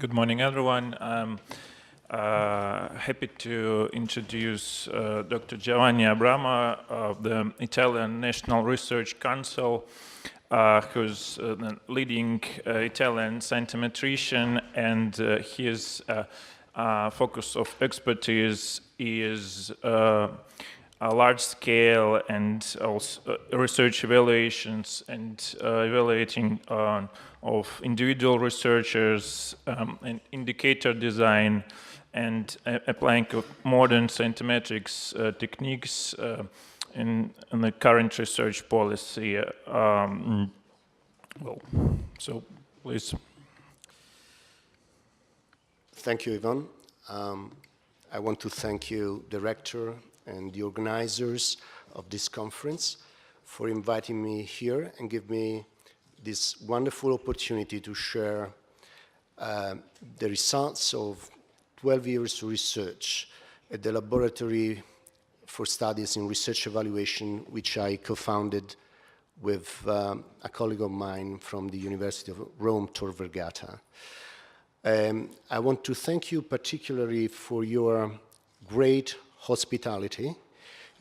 Good morning, everyone. I'm happy to introduce Dr. Giovanni Abramo of the Italian National Research Council, who's the leading Italian scientometrician, and his focus of expertise is large-scale and also research evaluations and evaluating of individual researchers and indicator design and applying of modern scientometrics techniques in the current research policy. So please. Thank you, Ivan. I want to thank you, Director, and the organizers of this conference for inviting me here and give me this wonderful opportunity to share the results of 12 years of research at the Laboratory for Studies in Research Evaluation, which I co-founded with a colleague of mine from the University of Rome, Tor Vergata. I want to thank you particularly for your great hospitality.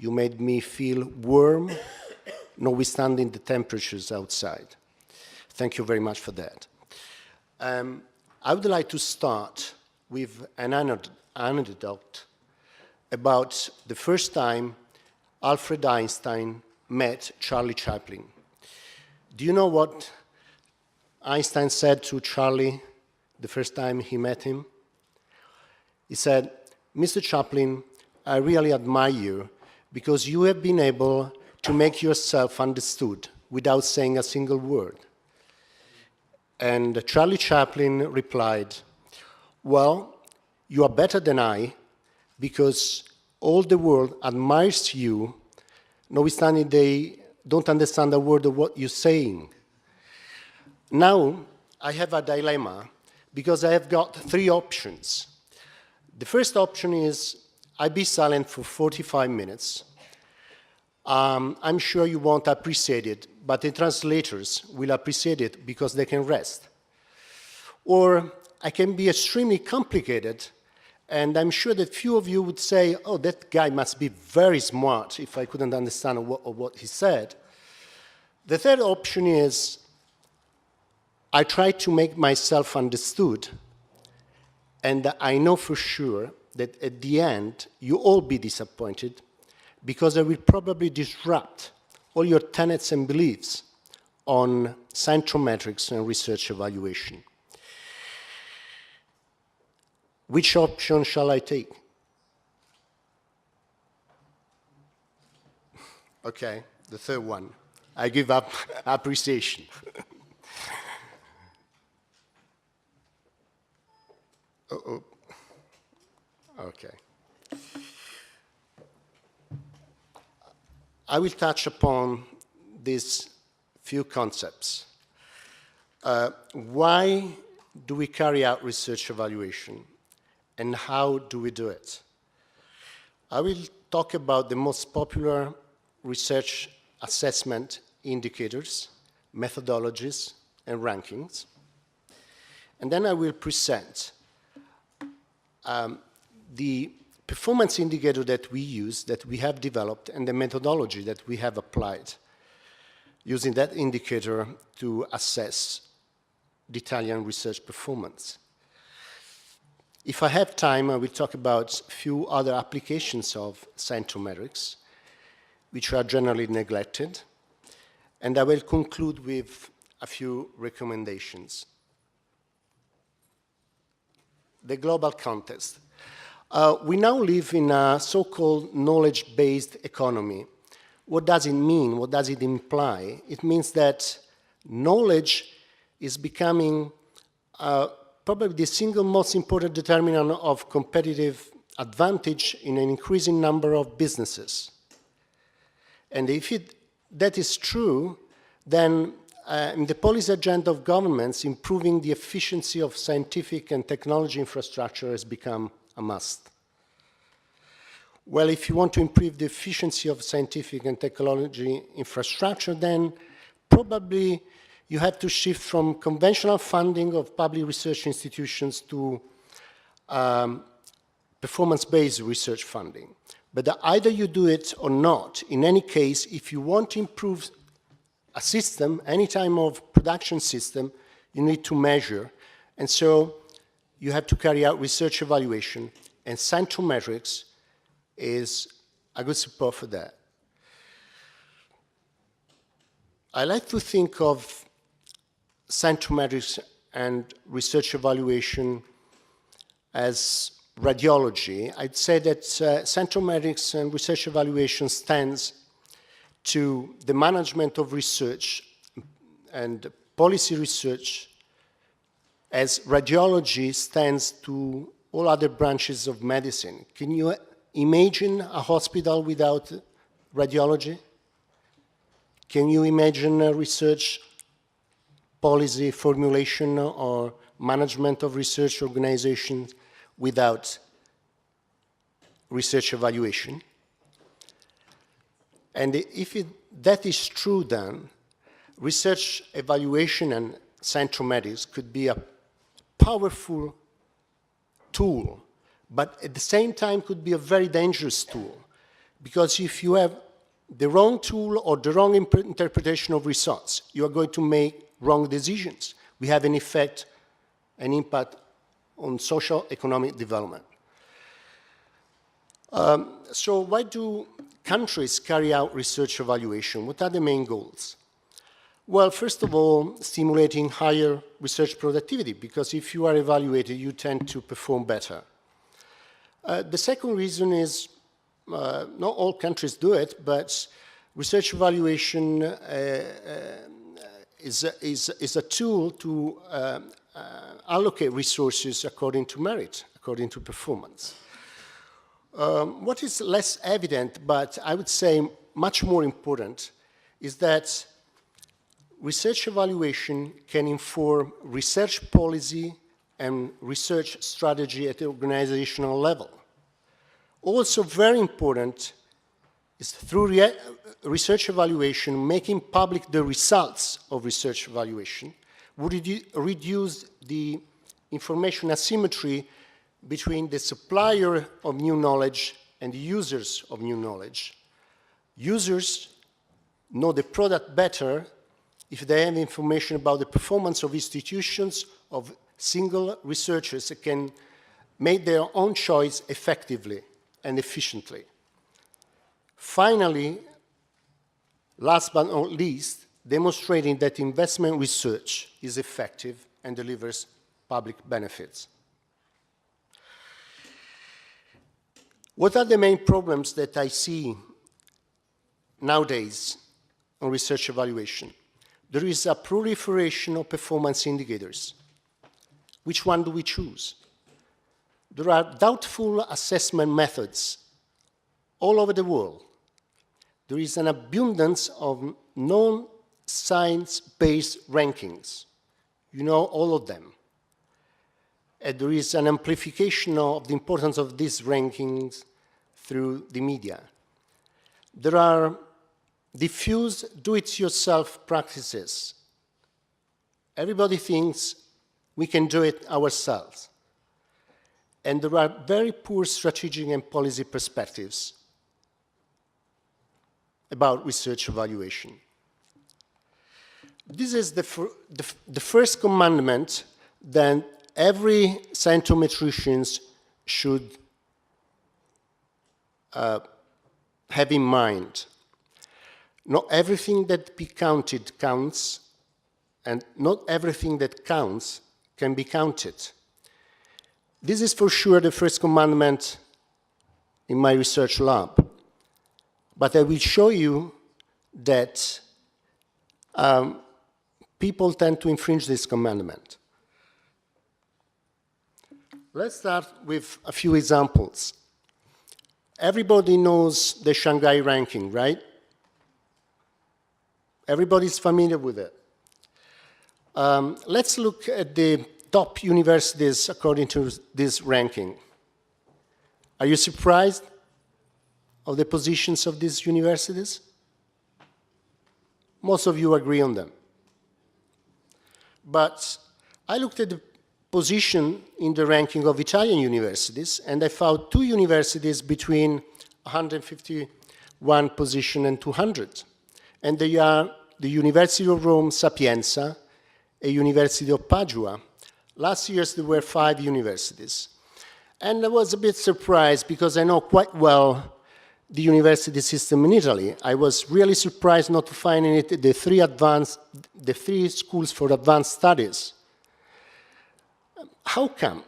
You made me feel warm, notwithstanding the temperatures outside. Thank you very much for that. I would like to start with an anecdote about the first time Alfred Einstein met Charlie Chaplin. Do you know what Einstein said to Charlie the first time he met him? He said, "Mr. Chaplin, I really admire you because you have been able to make yourself understood without saying a single word." And Charlie Chaplin replied, "Well, you are better than I because all the world admires you, notwithstanding they don't understand a word of what you're saying." Now, I have a dilemma because I have got three options. The first option is I be silent for 45 minutes. I'm sure you won't appreciate it, but the translators will appreciate it because they can rest. Or I can be extremely complicated, and I'm sure that few of you would say, "Oh, that guy must be very smart if I couldn't understand what he said." The third option is I try to make myself understood, and I know for sure that at the end you all be disappointed because I will probably disrupt all your tenets and beliefs on scientometrics and research evaluation. Which option shall I take? Okay, the third one. I give up appreciation. Uh-oh. Okay. I will touch upon these few concepts. Why do we carry out research evaluation, and how do we do it? I will talk about the most popular research assessment indicators, methodologies, and rankings. And then I will present the performance indicator that we use, that we have developed, and the methodology that we have applied using that indicator to assess the Italian research performance. If I have time, I will talk about a few other applications of scientometrics, which are generally neglected, and I will conclude with a few recommendations. The global context. We now live in a so-called knowledge-based economy. What does it mean? What does it imply? It means that knowledge is becoming probably the single most important determinant of competitive advantage in an increasing number of businesses. And if that is true, then in the policy agenda of governments, improving the efficiency of scientific and technology infrastructure has become a must. Well, if you want to improve the efficiency of scientific and technology infrastructure, then probably you have to shift from conventional funding of public research institutions to performance-based research funding. But either you do it or not, in any case, if you want to improve a system, any type of production system, you need to measure. And so you have to carry out research evaluation, and Scientometrics is a good support for that. I like to think of Scientometrics and research evaluation as radiology. I'd say that Scientometrics and research evaluation stands to the management of research and policy research, as radiology stands to all other branches of medicine. Can you imagine a hospital without radiology? Can you imagine a research policy formulation or management of research organizations without research evaluation? And if that is true, then research evaluation and Scientometrics could be a powerful tool, but at the same time could be a very dangerous tool, because if you have the wrong tool or the wrong interpretation of results, you are going to make wrong decisions. We have an effect, an impact on social economic development. So why do countries carry out research evaluation? What are the main goals? Well, first of all, stimulating higher research productivity, because if you are evaluated, you tend to perform better. The second reason is, not all countries do it, but research evaluation is a tool to allocate resources according to merit, according to performance. What is less evident, but I would say much more important, is that research evaluation can inform research policy and research strategy at the organizational level. Also very important is through research evaluation, making public the results of research evaluation would reduce the information asymmetry between the supplier of new knowledge and the users of new knowledge. Users know the product better if they have information about the performance of institutions, of single researchers that can make their own choice effectively and efficiently. Finally, last but not least, demonstrating that investment research is effective and delivers public benefits. What are the main problems that I see nowadays on research evaluation? There is a proliferation of performance indicators. Which one do we choose? There are doubtful assessment methods all over the world. There is an abundance of non-science-based rankings. You know all of them. And there is an amplification of the importance of these rankings through the media. There are diffuse do-it-yourself practices. Everybody thinks we can do it ourselves. And there are very poor strategic and policy perspectives about research evaluation. This is the first commandment that every scientometrician should have in mind. Not everything that be counted counts, and not everything that counts can be counted. This is for sure the first commandment in my research lab. But I will show you that people tend to infringe this commandment. Let's start with a few examples. Everybody knows the Shanghai Ranking, right? Everybody's familiar with it. Let's look at the top universities according to this ranking. Are you surprised of the positions of these universities? Most of you agree on them. But I looked at the position in the ranking of Italian universities, and I found 2 universities between 151 position and 200. And they are the University of Rome Sapienza and University of Padua. Last year there were 5 universities. And I was a bit surprised because I know quite well the university system in Italy. I was really surprised not to find in it the 3 schools for advanced studies. How come?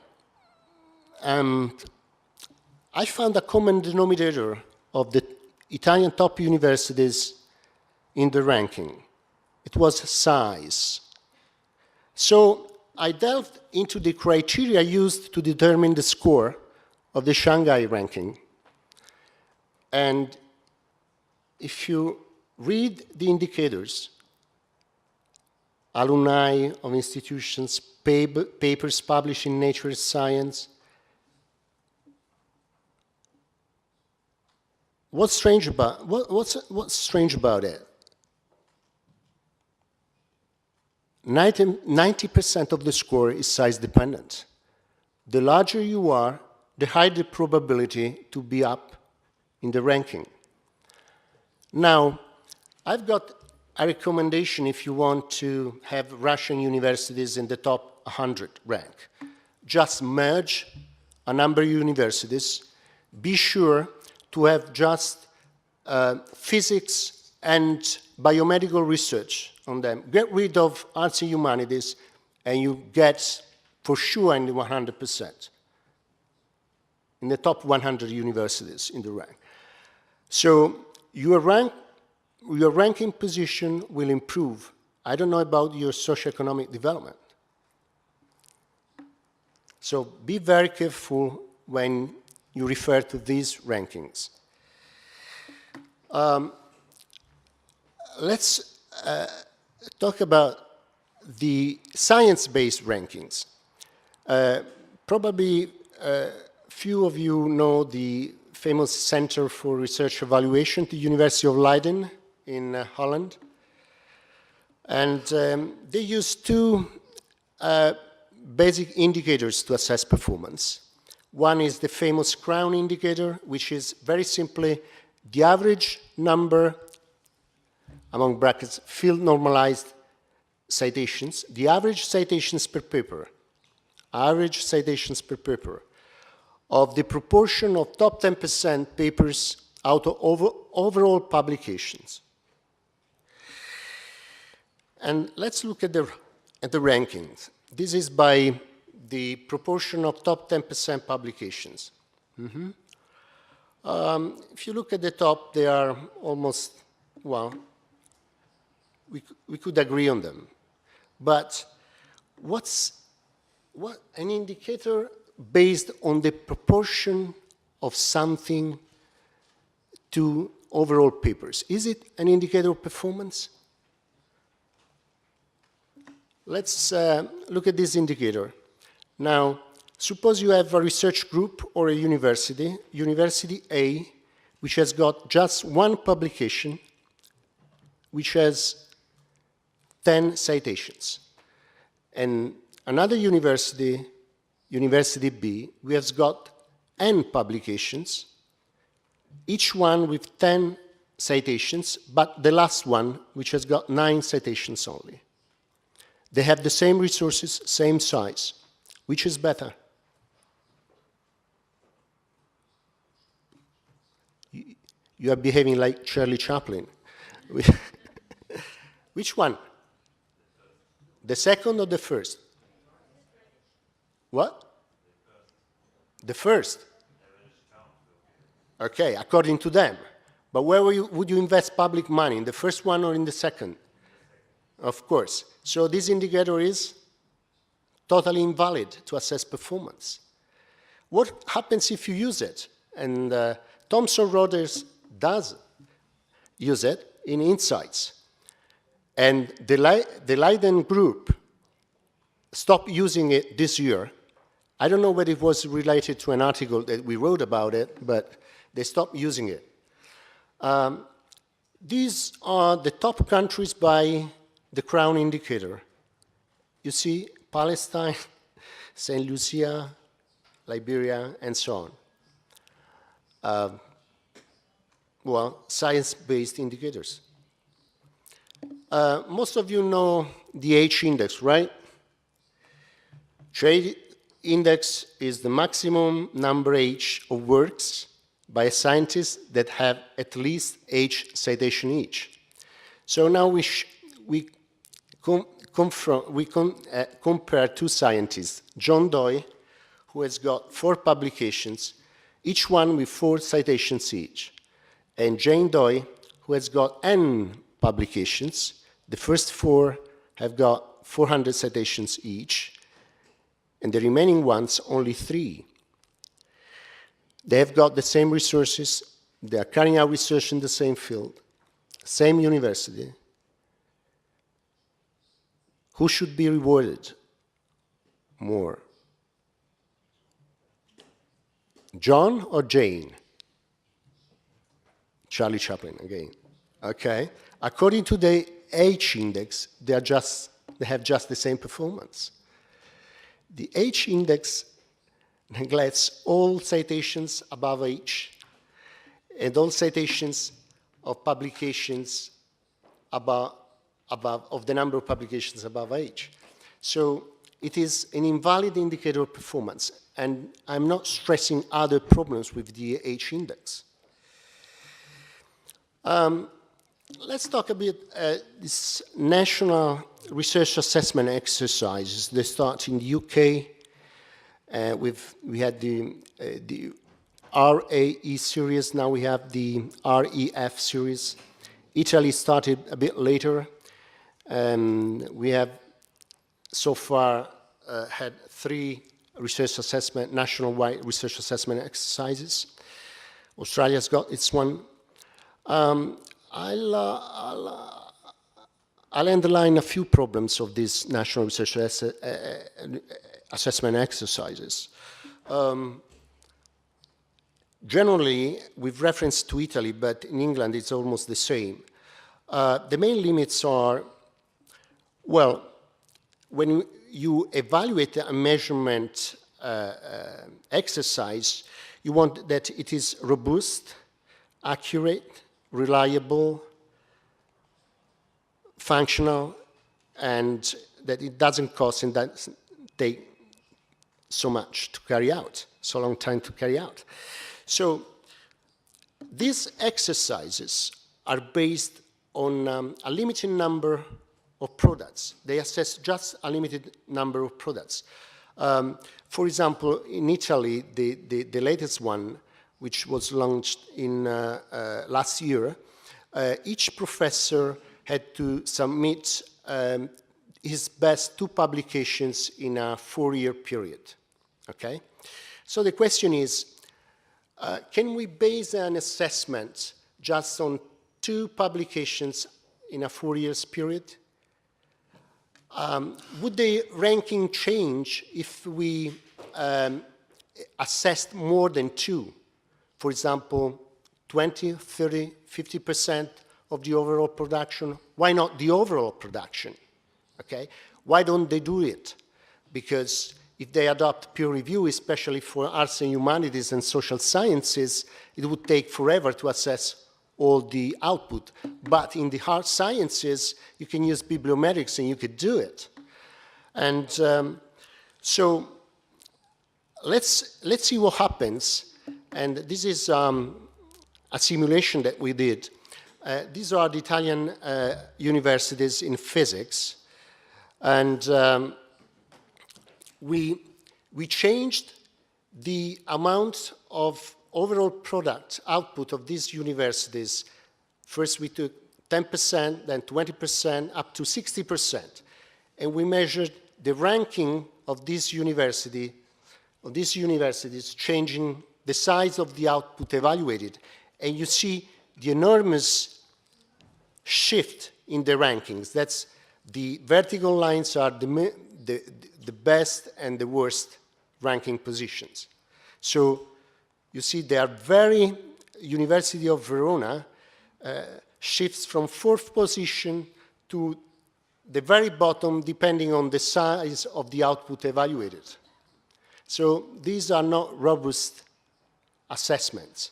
I found a common denominator of the Italian top universities in the ranking. It was size. So I delved into the criteria used to determine the score of the Shanghai Ranking. And if you read the indicators, alumni of institutions, papers published in Nature Science, what's strange about it? 90% of the score is size dependent. The larger you are, the higher the probability to be up in the ranking. Now, I've got a recommendation if you want to have Russian universities in the top 100 rank. Just merge a number of universities. Be sure to have just physics and biomedical research on them. Get rid of arts and humanities, and you get, for sure, in the 100%, in the top 100 universities in the rank. So your ranking position will improve. I don't know about your socioeconomic development. So be very careful when you refer to these rankings. Let's talk about the science-based rankings. Probably few of you know the famous Center for Research Evaluation at the University of Leiden in Holland. And they use 2 basic indicators to assess performance. One is the famous crown indicator, which is very simply the average number, among brackets, field normalized citations, the average citations per paper, of the proportion of top 10% papers out of overall publications. And let's look at the rankings. This is by the proportion of top 10% publications. If you look at the top, they are almost, well, we could agree on them. But what an indicator based on the proportion of something to overall papers. Is it an indicator of performance? Let's look at this indicator. Now, suppose you have a research group or a university, University A, which has got just 1 publication, which has 10 citations. And another university, University B, we have got N publications, each one with 10 citations, but the last one, which has got 9 citations only. They have the same resources, same size. Which is better? You are behaving like Charlie Chaplin. Which one? The second or the first? What? The first. Okay, according to them. But where would you invest public money, in the first one or in the second? Of course. So this indicator is totally invalid to assess performance. What happens if you use it? And Thomson Reuters does use it in Insights. And the Leiden group stopped using it this year. I don't know whether it was related to an article that we wrote about it, but they stopped using it. These are the top countries by the crown indicator. you see Palestine, St. Lucia, Liberia, and so on. Well, science-based indicators. Most of you know the H index, right? Trade index is the maximum number H of works by scientists that have at least H citation each. So now we compare two scientists, John Doe, who has got 4 publications, each one with 4 citations each, and Jane Doe, who has got N publications. The first 4 have got 400 citations each, and the remaining ones only 3. They have got the same resources, they are carrying out research in the same field, same university. Who should be rewarded more? John or Jane? Charlie Chaplin again. Okay. According to the H index, they have just the same performance. The H index neglects all citations above H and all citations of publications of the number of publications above H. So it is an invalid indicator of performance, and I'm not stressing other problems with the H index. Let's talk a bit this national research assessment exercises. They start in the UK. We had the RAE series, now we have the REF series. Italy started a bit later. We have so far had 3 research assessment, national-wide research assessment exercises. Australia's got its one. I'll underline a few problems of these national research assessment exercises. Generally, with reference to Italy, but in England it's almost the same. The main limits are, well, when you evaluate a measurement exercise, you want that it is robust, accurate, reliable, functional, and that it doesn't cost and doesn't take so much to carry out, so long time to carry out. So these exercises are based on a limited number of products. They assess just a limited number of products. For example, in Italy, the latest one, which was launched in last year, each professor had to submit his best 2 publications in a 4-year period, okay? So the question is, can we base an assessment just on 2 publications in a 4-year period? Would the ranking change if we assessed more than 2? For example, 20, 30, 50% of the overall production? Why not the overall production? Okay? Why don't they do it? Because if they adopt peer review, especially for arts and humanities and social sciences, it would take forever to assess all the output. But in the hard sciences, you can use bibliometrics and you could do it. And so let's see what happens. And this is a simulation that we did. These are the Italian universities in physics. And we changed the amount of overall product output of these universities. First we took 10%, then 20%, up to 60%. And we measured the ranking of these universities changing the size of the output evaluated. And you see the enormous shift in the rankings. That's the vertical lines are the best and the worst ranking positions. So you see they are very, University of Verona shifts from 4th position to the very bottom depending on the size of the output evaluated. So these are not robust assessments.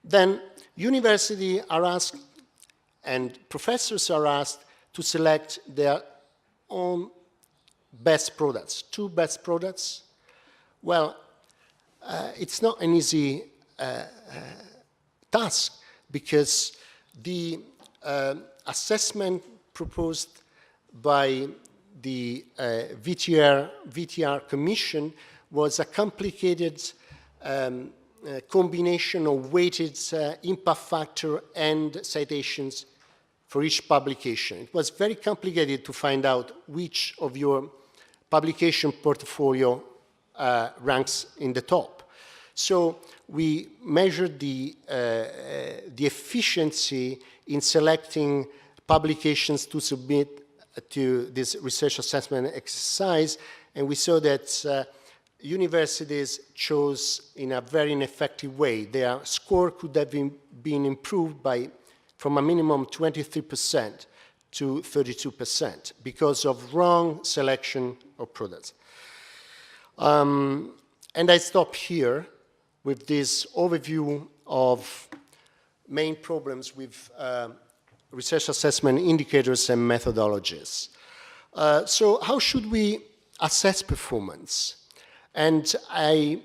Then universities are asked, and professors are asked to select their own best products, 2 best products. Well, it's not an easy task because the assessment proposed by the VTR Commission was a complicated combination of weighted impact factor and citations for each publication. It was very complicated to find out which of your publication portfolio ranks in the top. So we measured the efficiency in selecting publications to submit to this research assessment exercise, and we saw that universities chose in a very ineffective way. Their score could have been improved from a minimum 23% to 32% because of wrong selection of products. And I stop here with this overview of main problems with research assessment indicators and methodologies. So how should we assess performance? And I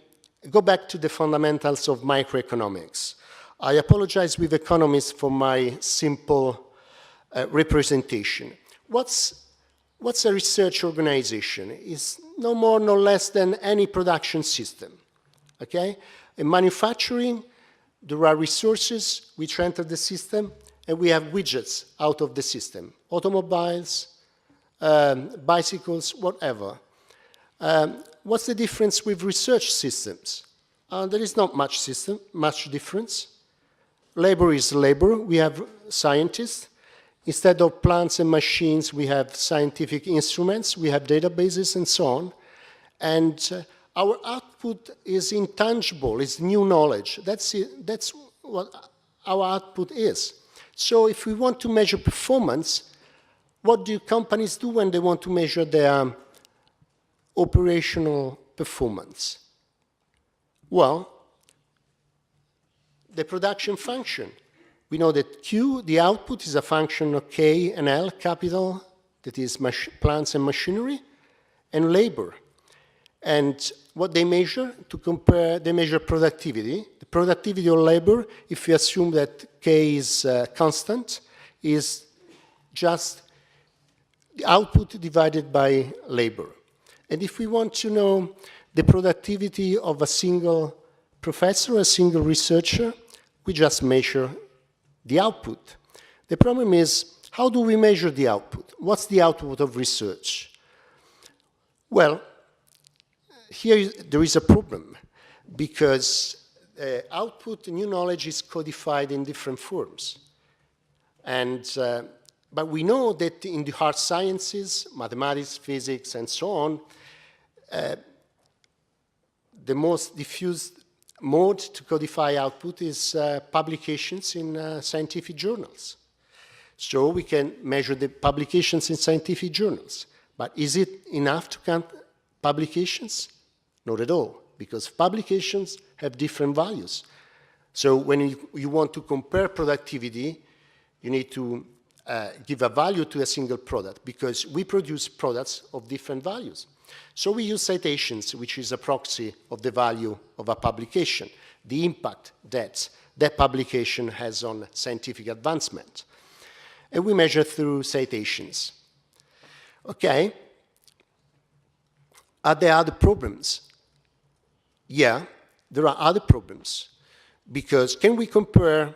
go back to the fundamentals of microeconomics. I apologize with economists for my simple representation. What's a research organization? It's no more, no less than any production system, okay? In manufacturing, there are resources which enter the system, and we have widgets out of the system, automobiles, bicycles, whatever. What's the difference with research systems? There is not much difference. Labor is labor. We have scientists. Instead of plants and machines, we have scientific instruments, we have databases and so on. And our output is intangible, it's new knowledge. That's what our output is. So if we want to measure performance, what do companies do when they want to measure their operational performance? Well, the production function. We know that Q, the output, is a function of K and L, capital, that is plants and machinery, and labor. And what they measure, to compare, they measure productivity. The productivity of labor, if we assume that K is constant, is just the output divided by labor. And if we want to know the productivity of a single professor, a single researcher, we just measure the output. The problem is, how do we measure the output? What's the output of research? Well, here there is a problem because output, new knowledge is codified in different forms. And, but we know that in the hard sciences, mathematics, physics, and so on, the most diffused mode to codify output is publications in scientific journals. So we can measure the publications in scientific journals. But is it enough to count publications? Not at all, because publications have different values. So when you want to compare productivity, you need to give a value to a single product, because we produce products of different values. So we use citations, which is a proxy of the value of a publication, the impact that that publication has on scientific advancement. And we measure through citations. Okay. Are there other problems? Yeah, there are other problems. Because can we compare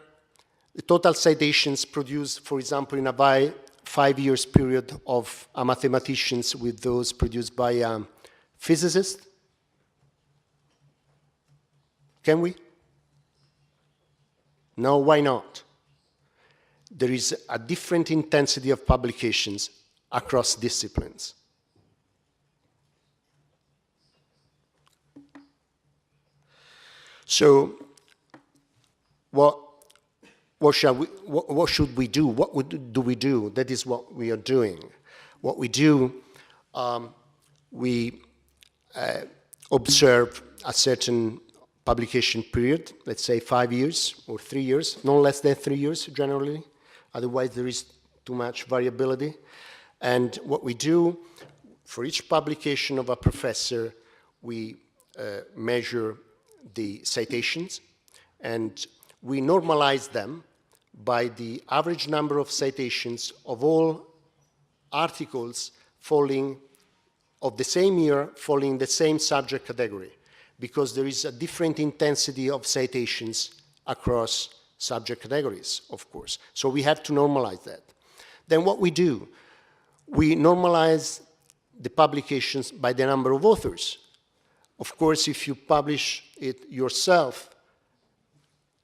the total citations produced, for example, in a 5 years period of mathematicians with those produced by physicists? Can we? No, why not? There is a different intensity of publications across disciplines. So, what what should we do? What do we do? That is what we are doing. What we do, we observe a certain publication period, let's say 5 years or 3 years, no less than 3 years generally, otherwise there is too much variability. And what we do, for each publication of a professor, we measure the citations, and we normalize them by the average number of citations of all articles falling of the same year, falling the same subject category, because there is a different intensity of citations across subject categories, of course. So we have to normalize that. Then what we do, we normalize the publications by the number of authors. Of course, if you publish it yourself,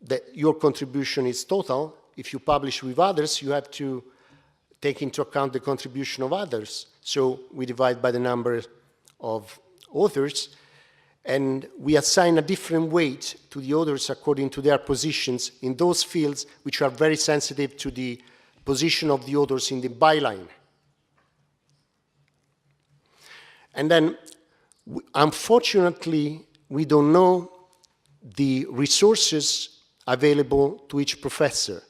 that your contribution is total. If you publish with others, you have to take into account the contribution of others. So we divide by the number of authors, and we assign a different weight to the authors according to their positions in those fields which are very sensitive to the position of the authors in the byline. And then, unfortunately, we don't know the resources available to each professor.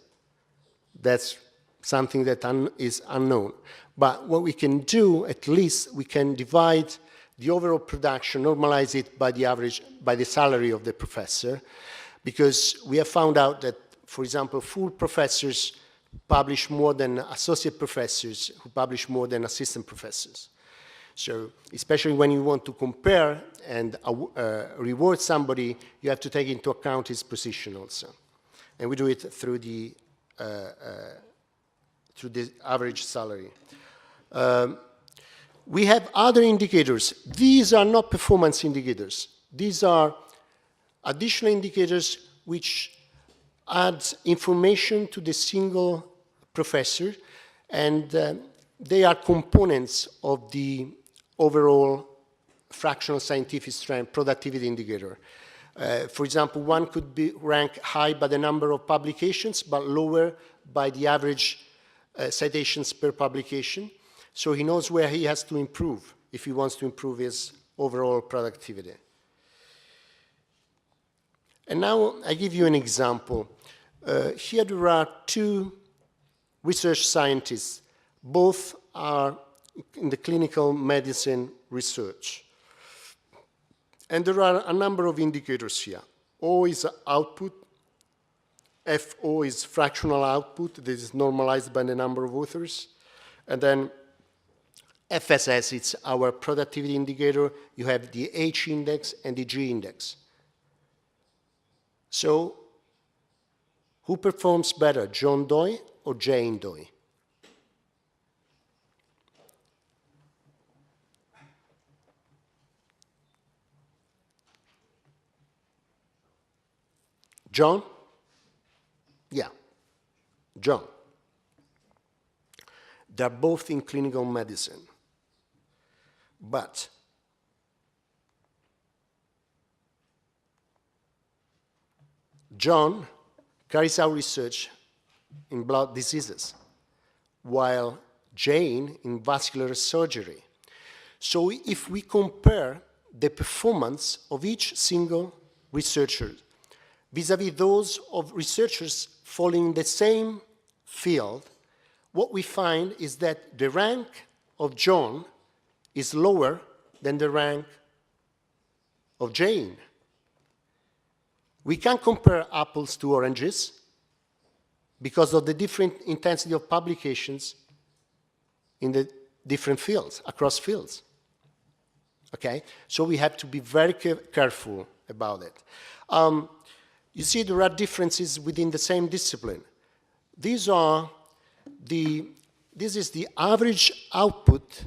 That's something that is unknown. But what we can do, at least, we can divide the overall production, normalize it by the average, by the salary of the professor, because we have found out that, for example, full professors publish more than associate professors who publish more than assistant professors. So, especially when you want to compare and reward somebody, you have to take into account his position also. And we do it through the average salary. We have other indicators. These are not performance indicators. These are additional indicators which add information to the single professor, and they are components of the overall fractional scientific strength productivity indicator. For example, one could be ranked high by the number of publications, but lower by the average citations per publication. So he knows where he has to improve if he wants to improve his overall productivity. And now I give you an example. Here there are two research scientists. Both are in the clinical medicine research. And there are a number of indicators here. O is output, FO is fractional output, this is normalized by the number of authors. And then FSS, it's our productivity indicator. You have the H index and the G index. So, who performs better, John Doe or Jane Doe? John? Yeah, John. They're both in clinical medicine. But John carries out research in blood diseases, while Jane in vascular surgery. So if we compare the performance of each single researcher vis-à-vis those of researchers following the same field, what we find is that the rank of John is lower than the rank of Jane. We can't compare apples to oranges because of the different intensity of publications in the different fields, across fields. Okay? So we have to be very careful about it. You see, there are differences within the same discipline. This is the average output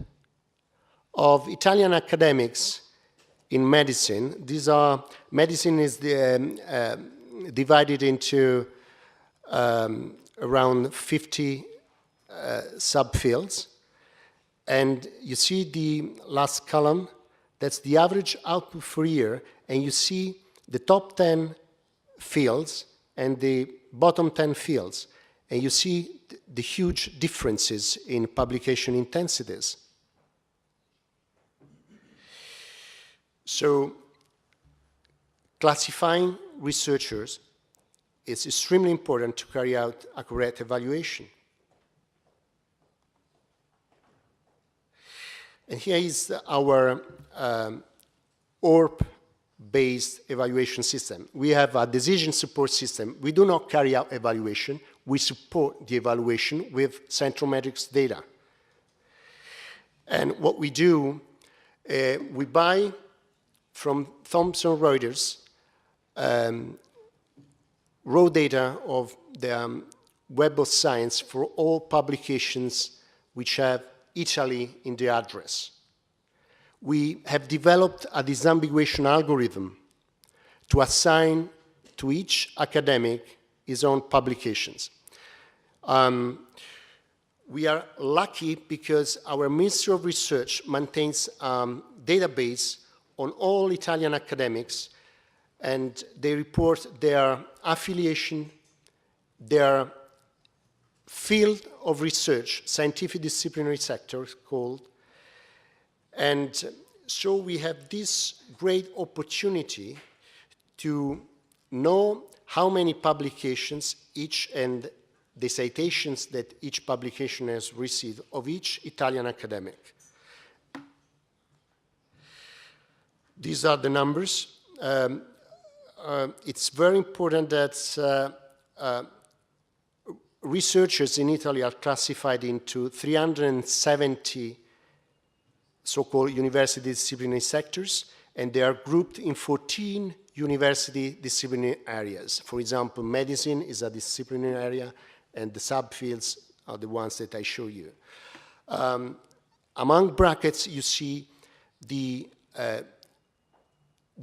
of Italian academics in medicine. Medicine is divided into around 50 subfields. And you see the last column, that's the average output for a year, and you see the top 10 fields and the bottom 10 fields, and you see the huge differences in publication intensities. So classifying researchers is extremely important to carry out a correct evaluation. And here is our ORP-based evaluation system. We have a decision support system. We do not carry out evaluation. We support the evaluation with Scientometrics data. And what we do, we buy from Thomson Reuters raw data of the Web of Science for all publications which have Italy in the address. We have developed a disambiguation algorithm to assign to each academic his own publications. We are lucky because our Ministry of Research maintains a database on all Italian academics, and they report their affiliation, their field of research, scientific disciplinary sector called, and so we have this great opportunity to know how many publications each and the citations that each publication has received of each Italian academic. These are the numbers. It's very important that researchers in Italy are classified into 370 so-called university disciplinary sectors, and they are grouped in 14 university disciplinary areas. For example, medicine is a disciplinary area, and the subfields are the ones that I show you. Among brackets, you see the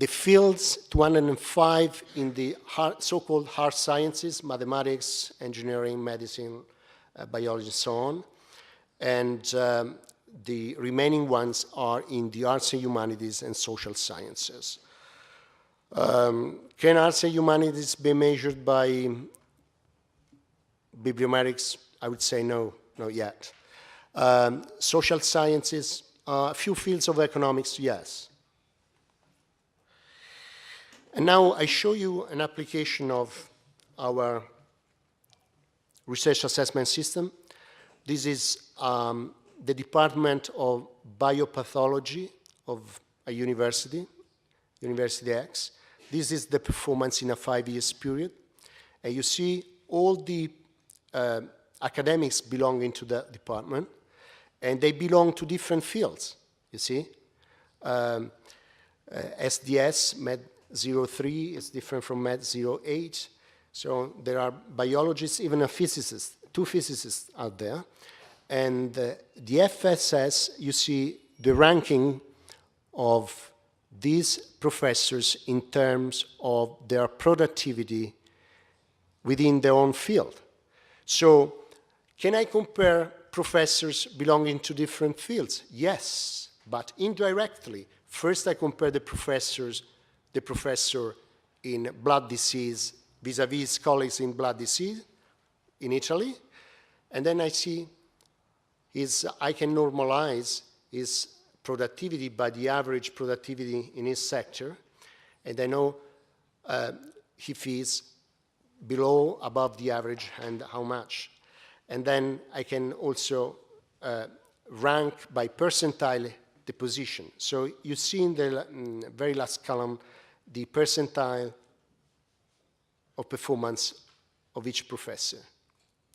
fields, 205 in the so-called hard sciences, mathematics, engineering, medicine, biology, and so on. And the remaining ones are in the arts and humanities and social sciences. Can arts and humanities be measured by bibliometrics? I would say no, not yet. Social sciences, a few fields of economics, yes. And now I show you an application of our research assessment system. This is the Department of Biopathology of a university, University X. This is the performance in a 5-year period. And you see all the academics belonging to that department, and they belong to different fields, you see. SDS, Med 03 is different from Med 08. So there are biologists, even a physicist, 2 physicists out there. And the FSS, you see the ranking of these professors in terms of their productivity within their own field. So can I compare professors belonging to different fields? Yes, but indirectly. First I compare the professor in blood disease vis-a-vis his colleagues in blood disease in Italy, and then I see I can normalize his productivity by the average productivity in his sector, and I know if he's below, above the average, and how much. And then I can also rank by percentile the position. So you see in the very last column the percentile of performance of each professor.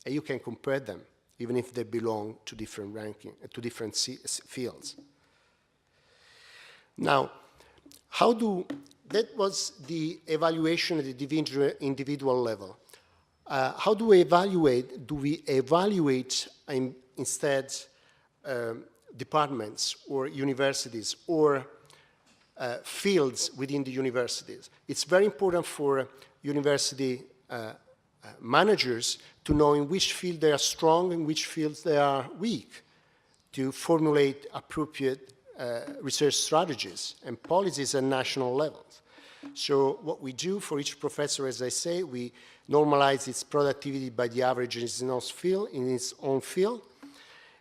And you can compare them, even if they belong to different fields. Now, that was the evaluation at the individual level. How do we evaluate? Do we evaluate instead departments or universities or fields within the universities? It's very important for university managers to know in which field they are strong and which fields they are weak, to formulate appropriate research strategies and policies at national levels. So what we do for each professor, as I say, we normalize its productivity by the average in its own field,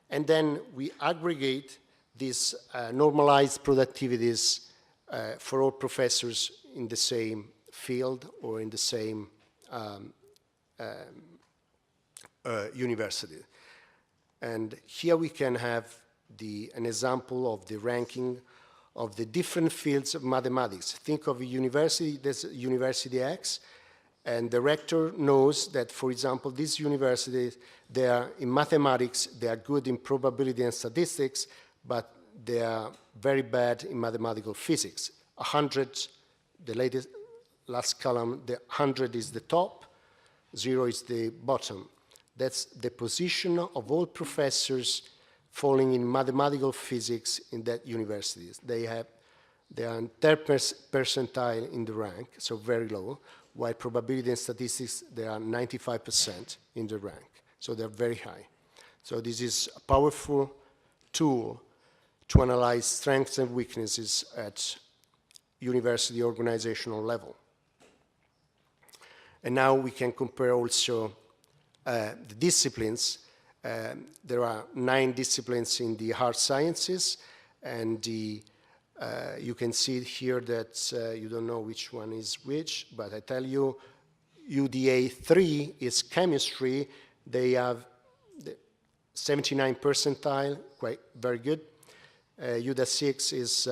and then we aggregate these normalized productivities for all professors in the same field or in the same university. And here we can have an example of the ranking of the different fields of mathematics. Think of a university, there's University X, and the rector knows that, for example, these universities, they are in mathematics, they are good in probability and statistics, but they are very bad in mathematical physics. 100, the last column, the 100 is the top, 0 is the bottom. That's the position of all professors falling in mathematical physics in that university. They are in third percentile in the rank, so very low, while probability and statistics, they are 95% in the rank, so they're very high. So this is a powerful tool to analyze strengths and weaknesses at university organizational level. And now we can compare also the disciplines. There are 9 disciplines in the hard sciences, and you can see here that you don't know which one is which, but I tell you, UDA 3 is chemistry. They have the 79 percentile, quite very good. UDA 6 is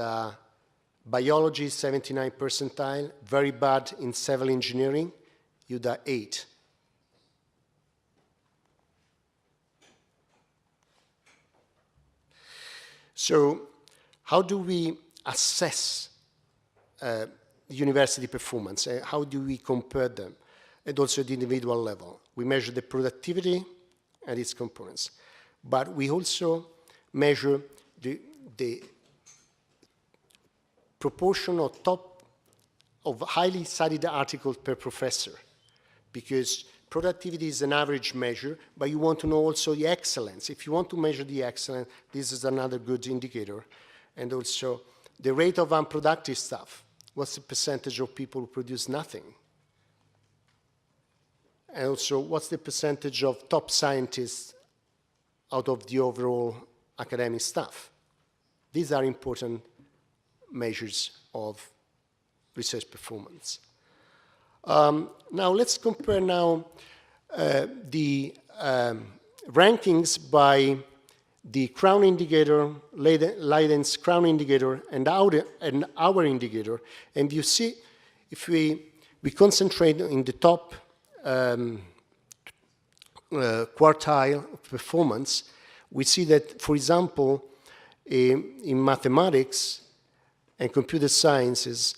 biology, 79 percentile, very bad in civil engineering. UDA 8. So how do we assess university performance? How do we compare them? And also at the individual level. We measure the productivity and its components. But we also measure the proportion of highly cited articles per professor, because productivity is an average measure, but you want to know also the excellence. If you want to measure the excellence, this is another good indicator. And also the rate of unproductive stuff. What's the percentage of people who produce nothing? And also, what's the percentage of top scientists out of the overall academic staff? These are important measures of research performance. Now let's compare now the rankings by the crown indicator, Leiden's crown indicator, and our indicator. And you see, if we concentrate in the top quartile of performance, we see that, for example, in mathematics and computer sciences,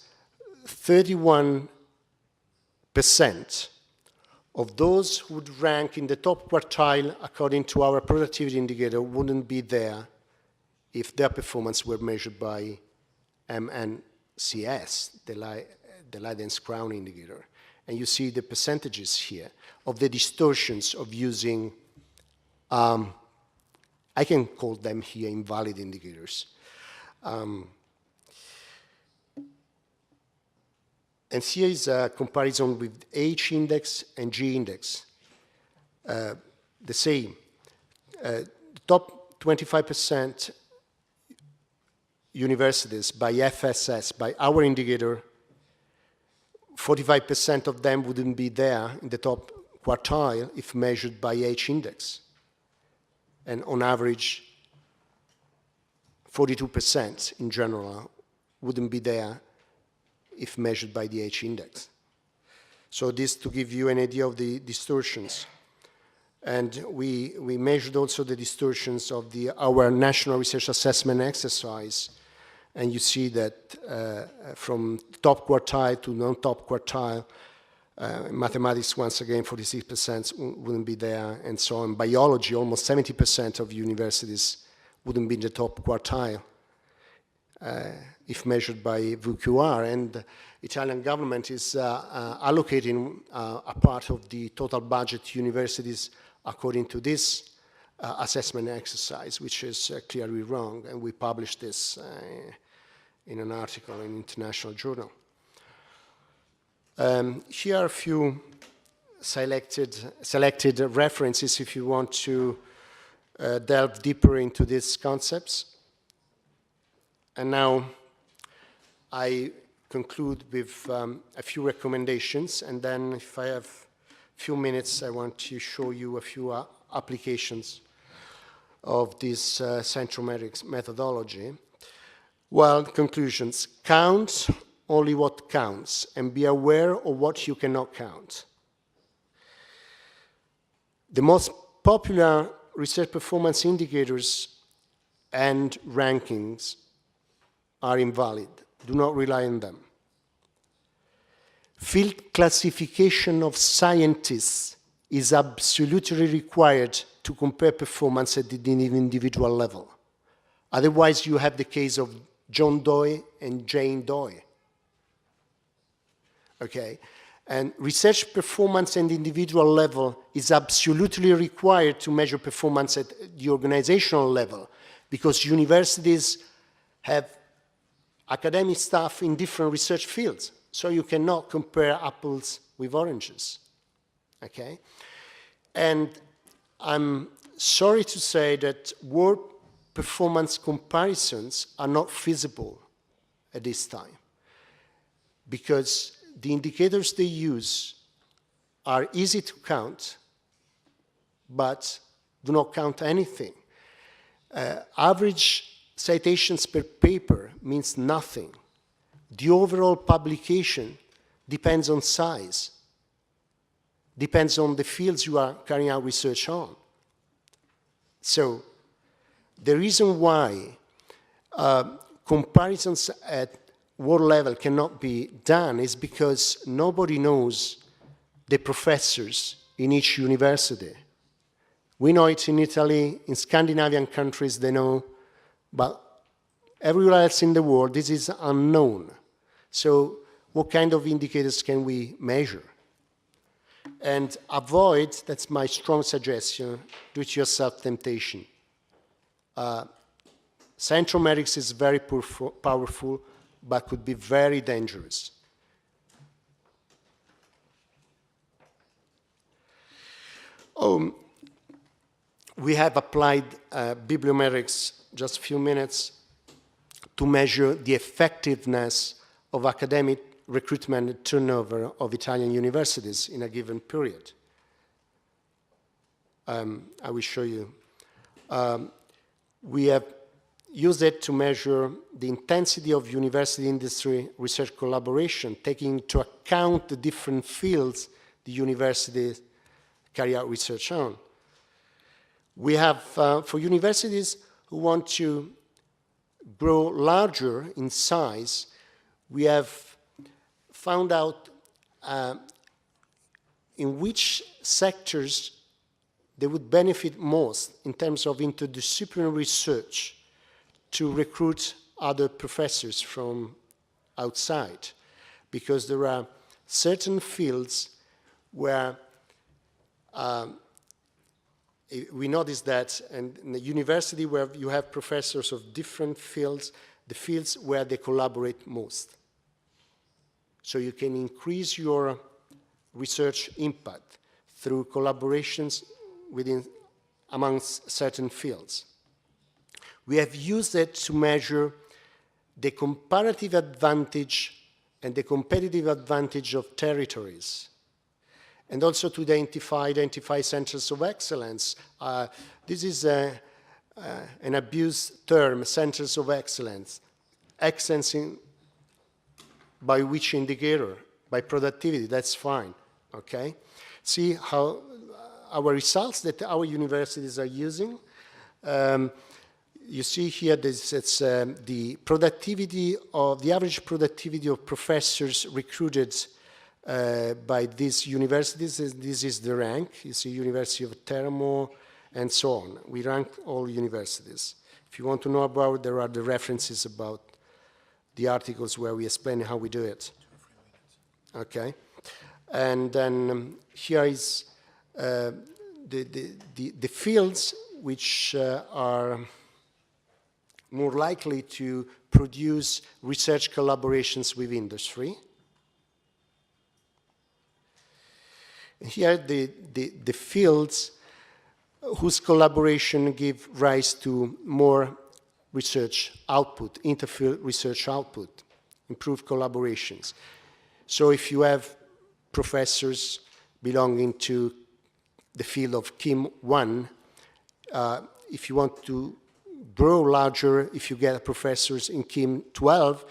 31% of those who would rank in the top quartile according to our productivity indicator wouldn't be there if their performance were measured by MNCS, the Leiden's crown indicator. And you see the percentages here of the distortions of using, I can call them here invalid indicators. And here is a comparison with H index and G index. The same. Top 25% universities by FSS, by our indicator, 45% of them wouldn't be there in the top quartile if measured by H index. And on average, 42% in general wouldn't be there if measured by the H index. So this to give you an idea of the distortions. And we measured also the distortions of our national research assessment exercise. And you see that from top quartile to non-top quartile, mathematics, once again, 46% wouldn't be there, and so on. Biology, almost 70% of universities wouldn't be in the top quartile if measured by VQR. And Italian government is allocating a part of the total budget to universities according to this assessment exercise, which is clearly wrong. And we published this in an article in an international journal. Here are a few selected references if you want to delve deeper into these concepts. And now I conclude with a few recommendations, and then if I have a few minutes, I want to show you a few applications of this Scientometrics methodology. Well, conclusions. Count only what counts, and be aware of what you cannot count. The most popular research performance indicators and rankings are invalid. Do not rely on them. Field classification of scientists is absolutely required to compare performance at the individual level. Otherwise, you have the case of John Doe and Jane Doe. Okay? And research performance at the individual level is absolutely required to measure performance at the organizational level, because universities have academic staff in different research fields, so you cannot compare apples with oranges. Okay? And I'm sorry to say that work performance comparisons are not feasible at this time, because the indicators they use are easy to count, but do not count anything. Average citations per paper means nothing. The overall publication depends on size, depends on the fields you are carrying out research on. So the reason why comparisons at world level cannot be done is because nobody knows the professors in each university. We know it in Italy, in Scandinavian countries they know, but everywhere else in the world this is unknown. So what kind of indicators can we measure? And avoid, that's my strong suggestion, do-it-yourself temptation. Scientometrics is very powerful, but could be very dangerous. We have applied bibliometrics, just a few minutes, to measure the effectiveness of academic recruitment and turnover of Italian universities in a given period. I will show you. We have used it to measure the intensity of university-industry research collaboration, taking into account the different fields the universities carry out research on. We have, for universities who want to grow larger in size, we have found out in which sectors they would benefit most in terms of interdisciplinary research to recruit other professors from outside, because there are certain fields where we notice that, and in the university where you have professors of different fields, the fields where they collaborate most. So you can increase your research impact through collaborations amongst certain fields. We have used it to measure the comparative advantage and the competitive advantage of territories, and also to identify centers of excellence. This is an abused term, centers of excellence. Excellence by which indicator? By productivity, that's fine, okay? See how our results that our universities are using. You see here this, it's the productivity of the average productivity of professors recruited by these universities. This is the rank. You see University of Teramo and so on. We rank all universities. If you want to know about, there are the references about the articles where we explain how we do it. Okay. And then here is the fields which are more likely to produce research collaborations with industry. Here, the fields whose collaboration give rise to more research output, interfield research output, improved collaborations. So if you have professors belonging to the field of Kim 1, if you want to grow larger, if you get professors in Kim 12,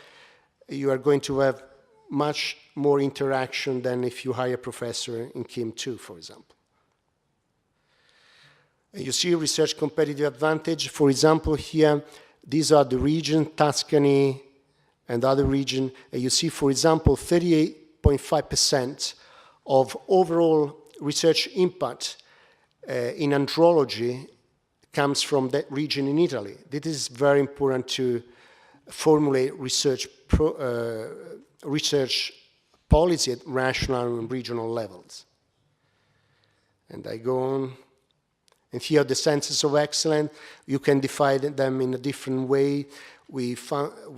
you are going to have much more interaction than if you hire a professor in Kim 2, for example. You see research competitive advantage. For example, here, these are the region, Tuscany and other region. And you see, for example, 38.5% of overall research impact in andrology comes from that region in Italy. This is very important to formulate research policy at national and regional levels. And I go on. And here the centers of excellence, you can define them in a different way. We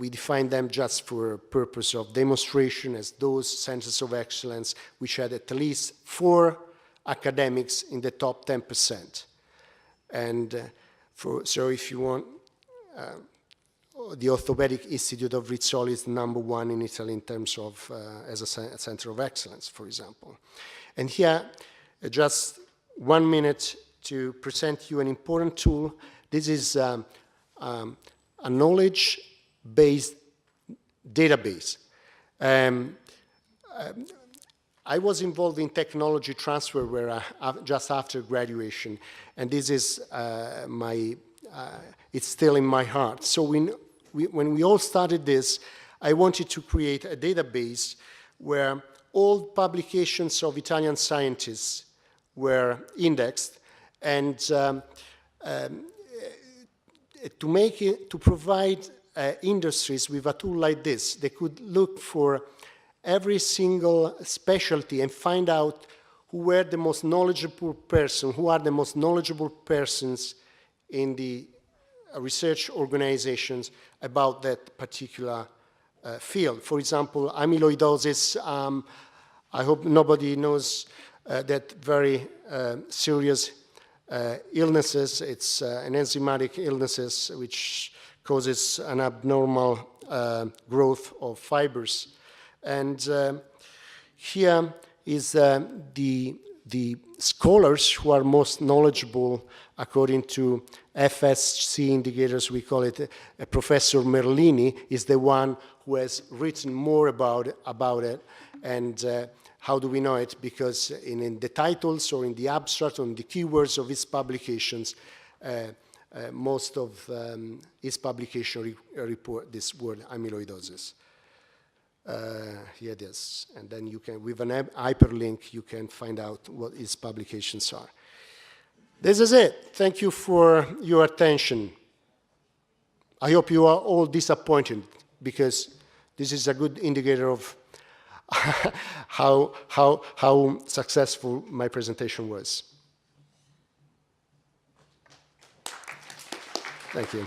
define them just for a purpose of demonstration as those centers of excellence which had at least 4 academics in the top 10%. And so if you want, the Orthopedic Institute of Rizzoli is #1 in Italy in terms of, as a center of excellence, for example. And here, just 1 minute to present you an important tool. This is a knowledge-based database. I was involved in technology transfer where just after graduation, and this is it's still in my heart. So when we all started this, I wanted to create a database where all publications of Italian scientists were indexed, and to provide industries with a tool like this, they could look for every single specialty and find out who are the most knowledgeable persons in the research organizations about that particular field. For example, amyloidosis, I hope nobody knows that very serious illnesses. It's an enzymatic illnesses which causes an abnormal growth of fibers. And here is the scholars who are most knowledgeable according to FSC indicators. We call it Professor Merlini is the one who has written more about it. And how do we know it? Because in the titles or in the abstract or in the keywords of his publications, most of his publications report this word amyloidosis. Here it is. And then you can, with an hyperlink, you can find out what his publications are. This is it. Thank you for your attention. I hope you are all disappointed, because this is a good indicator of how successful my presentation was. Thank you.